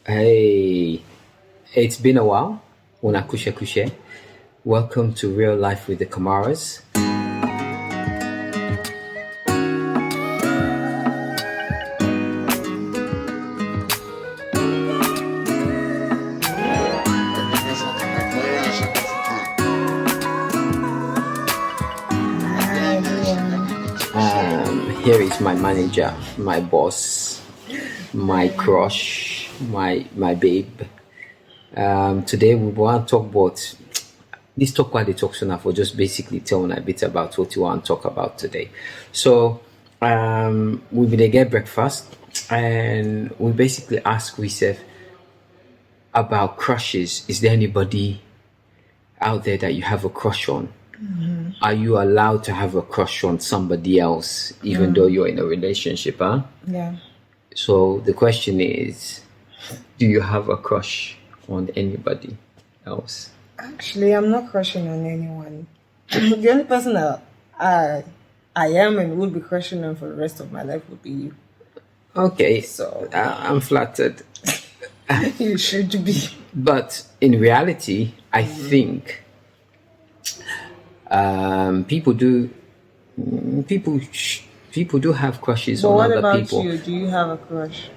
Hey, it's been a while. Unakusha kushe. Welcome to Real Life with the Kamaras. Hi everyone. Here is my manager, my boss, my crush, my babe. Today we want to talk about this talk what they talk so now for just basically telling a bit about what you want to talk about today. So we will get breakfast and we basically ask ourselves about crushes. Is there anybody out there that you have a crush on? Are you allowed to have a crush on somebody else even though you're in a relationship? Yeah. So the question is, do you have a crush on anybody else? Actually, I'm not crushing on anyone. The only person that I am and will be crushing on for the rest of my life would be you. Okay, So I'm flattered. you should be. But in reality, I think people do people do have crushes But on what other about people. you? Do you have a crush?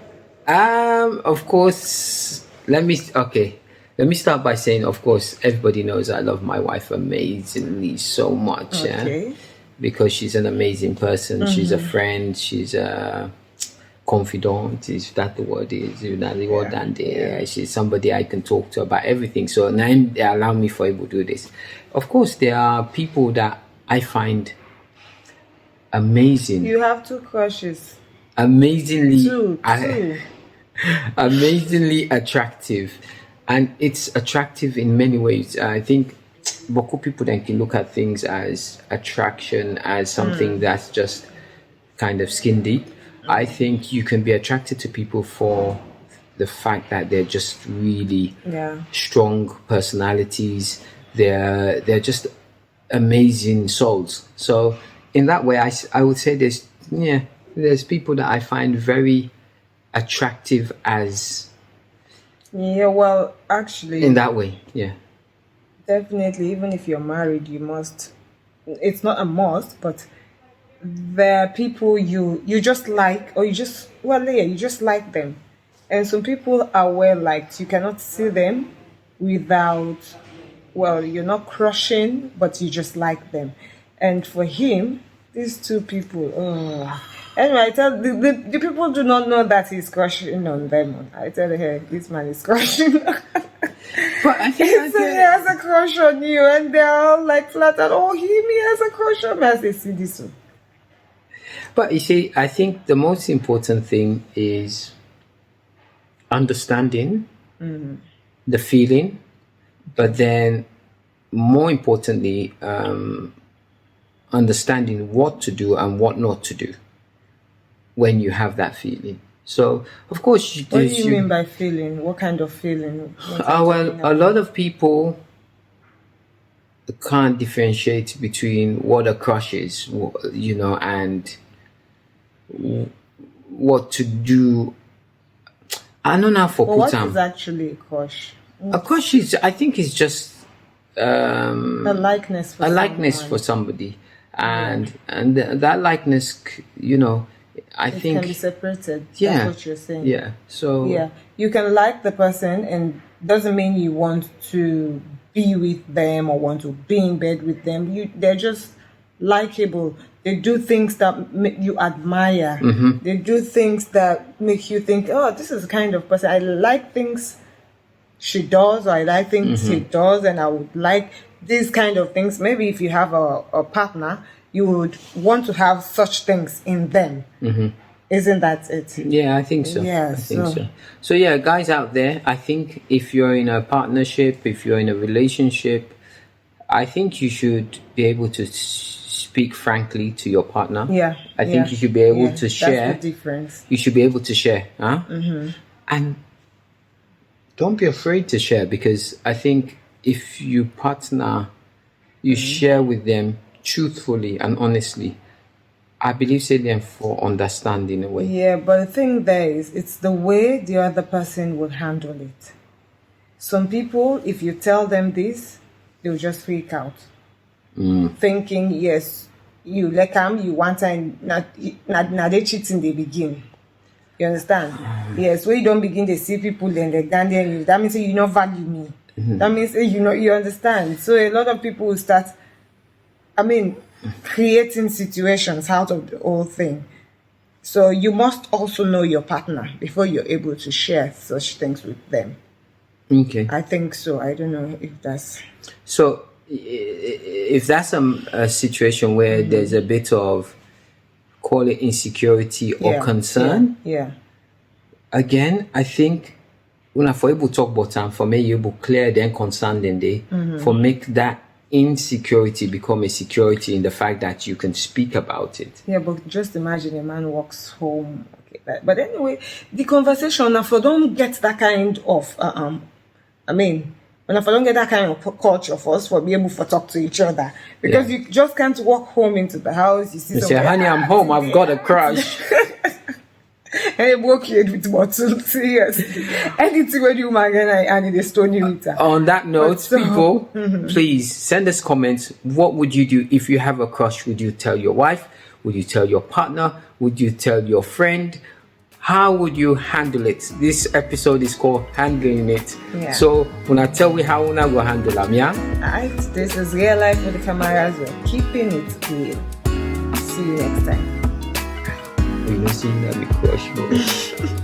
Of course, let me start by saying, of course, everybody knows I love my wife amazingly so much, Okay. because she's an amazing person. She's a friend. She's a confidant. Is that the word? Is that the word? Yeah, And yeah. she's somebody I can talk to about everything. So now they allow me for able to do this. Of course, there are people that I find amazing, You have two crushes. amazingly Two. amazingly attractive, and it's attractive in many ways. I think Boku people then can look at things as attraction as something that's just kind of skin deep. I think you can be attracted to people for the fact that they're just really Yeah. strong personalities. They're just amazing souls. So in that way, I would say there's people that I find very attractive as Yeah, well, actually, in that way. Yeah. definitely, even if you're married, you must. It's not a must, but there are people you just like, or you just like them, and some people are well liked. You cannot see them without, well, you're not crushing, but you just like them. And for him, these two people, anyway, I tell the people do not know that he's crushing on them. I tell her, hey, this man is crushing. But I He has a crush on you, and they're all like flattered. Oh, he has a crush on me. As they see this one. But you see, I think the most important thing is understanding the feeling, but then more importantly, understanding what to do and what not to do when you have that feeling. So, of course, What do you mean by feeling? What kind of feeling? What are you well, talking a about? lot of people can't differentiate between what a crush is, and what to do. I don't know for But what Putam. is actually a crush? A crush is, I think, is just A likeness for a likeness for someone. somebody, and that likeness, I It can think, be separated. yeah, That's what you're saying. yeah. So Yeah. You can like the person and doesn't mean you want to be with them or want to be in bed with them. They're just likable. They do things that make you admire. They do things that make you think, oh, this is the kind of person. I like things she does, or I like things he does, and I would like these kind of things. Maybe if you have a partner, you would want to have such things in them. Isn't that it? yeah, I think so. Yeah, I think so- so. So yeah, guys out there, I think if you're in a partnership, if you're in a relationship, I think you should be able to speak frankly to your partner. Yeah. I think you should be able to share. That's the difference. You should be able to share, huh? And don't be afraid to share, because I think if you partner, you share with them truthfully and honestly. I believe say them for understanding a way. Yeah, but the thing there is, it's the way the other person would handle it. Some people, if you tell them this, they'll just freak out, thinking, yes, you like them, you want and not they cheat in the beginning. You understand? Yes, when you don't begin to see people and they gun you, that means you don't value me. That means you understand. So a lot of people will start, creating situations out of the whole thing. So you must also know your partner before you're able to share such things with them. Okay. I think so. I don't know if that's So if that's a situation where there's a bit of, call it insecurity or concern, Yeah. again, I think when I for able to talk about time, for me, you able clear then concern then they for make that insecurity become a security in the fact that you can speak about it. Yeah, but just imagine a man walks home. Okay, but anyway, the conversation, if I don't get that kind of, when if I don't get that kind of culture for us for be able to talk to each other, because you just can't walk home into the house. You see, You say, honey, I'm home. I've got a crush. and they walk you with bottle. Serious. Anything when you man and it is stone you with her. On that note, So- people, please send us comments. What would you do if you have a crush? Would you tell your wife? Would you tell your partner? Would you tell your friend? How would you handle it? This episode is called Handling It. Yeah. So when I tell you how una go handle them, yeah? Alright, this is real life with the cameras. We're keeping it real. See you next time. You know, seeing that we crush.